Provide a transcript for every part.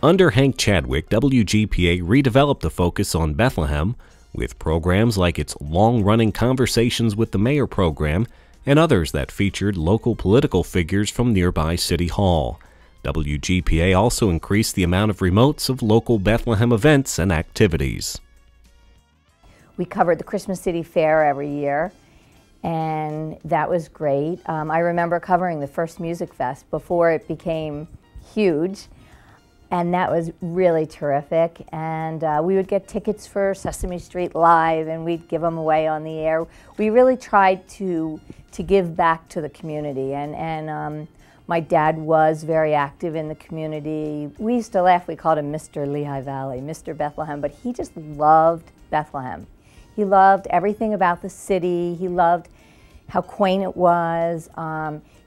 Under Hank Chadwick, WGPA redeveloped the focus on Bethlehem with programs like its long-running Conversations with the Mayor program and others that featured local political figures from nearby City Hall. WGPA also increased the amount of remotes of local Bethlehem events and activities. We covered the Christmas City Fair every year, and that was great. I remember covering the first Music Fest before it became huge, and that was really terrific. And we would get tickets for Sesame Street Live, and we'd give them away on the air. We really tried to give back to the community, and my dad was very active in the community. We used to laugh, we called him Mr. Lehigh Valley, Mr. Bethlehem, but he just loved Bethlehem. He loved everything about the city. He loved how quaint it was.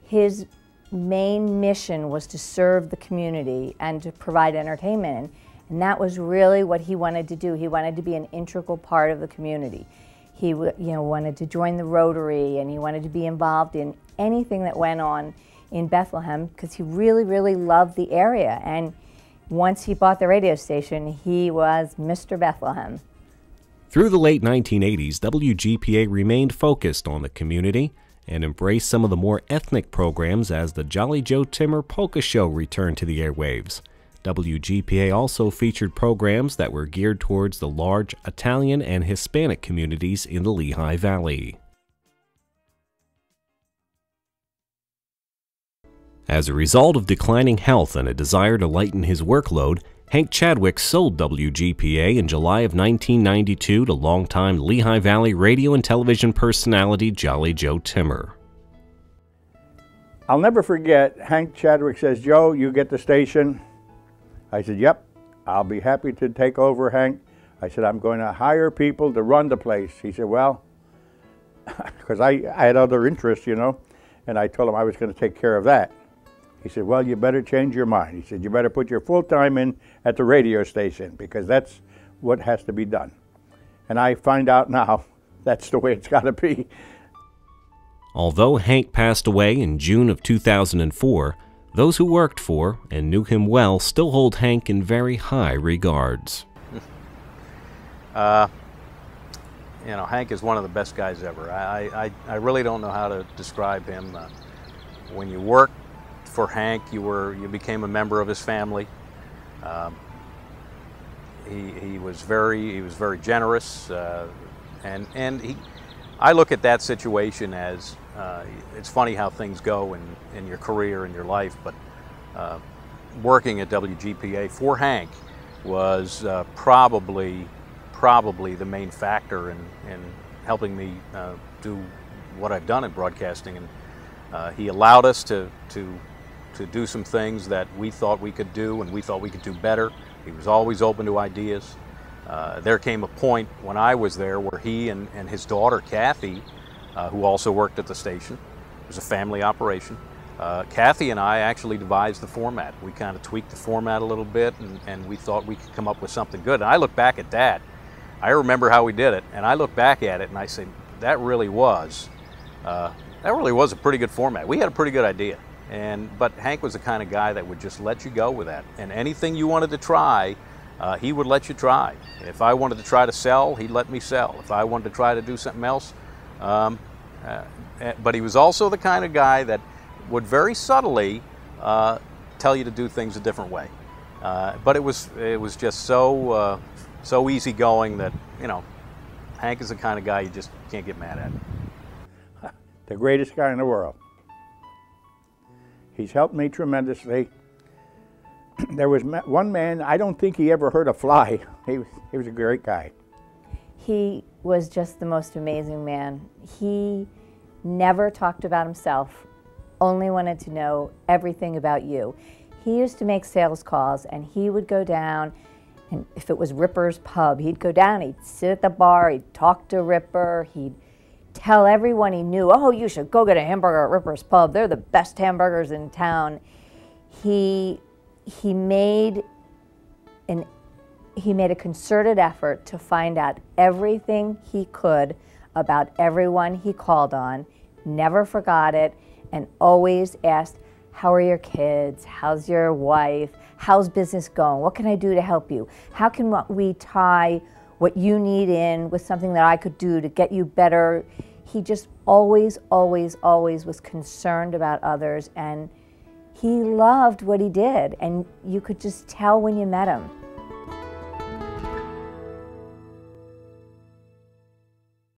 His main mission was to serve the community and to provide entertainment, and that was really what he wanted to do. He wanted to be an integral part of the community. He wanted to join the Rotary, and he wanted to be involved in anything that went on in Bethlehem because he really, really loved the area. And once he bought the radio station, he was Mr. Bethlehem. Through the late 1980s, WGPA remained focused on the community and embraced some of the more ethnic programs as the Jolly Joe Timmer Polka Show returned to the airwaves. WGPA also featured programs that were geared towards the large Italian and Hispanic communities in the Lehigh Valley. As a result of declining health and a desire to lighten his workload, Hank Chadwick sold WGPA in July of 1992 to longtime Lehigh Valley radio and television personality Jolly Joe Timmer. I'll never forget, Hank Chadwick says, "Joe, you get the station." I said, "Yep, I'll be happy to take over, Hank." I said, "I'm going to hire people to run the place." He said, "Well," because I had other interests, you know, and I told him I was going to take care of that. He said, "Well, you better change your mind." He said, "You better put your full time in at the radio station because that's what has to be done." And I find out now that's the way it's got to be. Although Hank passed away in June of 2004, those who worked for and knew him well still hold Hank in very high regards. Hank is one of the best guys ever. I really don't know how to describe him. When you work for Hank, you became a member of his family. He was very generous, I look at that situation as it's funny how things go in your career and your life, but working at WGPA for Hank was probably the main factor in helping me do what I've done in broadcasting. And he allowed us to do some things that we thought we could do and we thought we could do better. He was always open to ideas. There came a point when I was there where he and his daughter Kathy, who also worked at the station, it was a family operation. Kathy and I actually devised the format. We kind of tweaked the format a little bit, and we thought we could come up with something good. And I look back at that. I remember how we did it, and I look back at it and I say, that really was a pretty good format. We had a pretty good idea. But Hank was the kind of guy that would just let you go with that. And anything you wanted to try, he would let you try. If I wanted to try to sell, he'd let me sell. If I wanted to try to do something else, but he was also the kind of guy that would very subtly tell you to do things a different way. But it was just so easygoing that, Hank is the kind of guy you just can't get mad at. The greatest guy in the world. He's helped me tremendously. There was one man, I don't think he ever hurt a fly. He was a great guy. He was just the most amazing man. He never talked about himself, only wanted to know everything about you. He used to make sales calls, and he would go down, and if it was Ripper's Pub, he'd go down, he'd sit at the bar, he'd talk to Ripper, he'd tell everyone he knew, "Oh, you should go get a hamburger at Ripper's Pub. They're the best hamburgers in town." He made a concerted effort to find out everything he could about everyone he called on, never forgot it, and always asked, "How are your kids? How's your wife? how's business going? What can I do to help you? How can we tie what you need in with something that I could do to get you better? He just always, always, always was concerned about others, and he loved what he did, and you could just tell when you met him.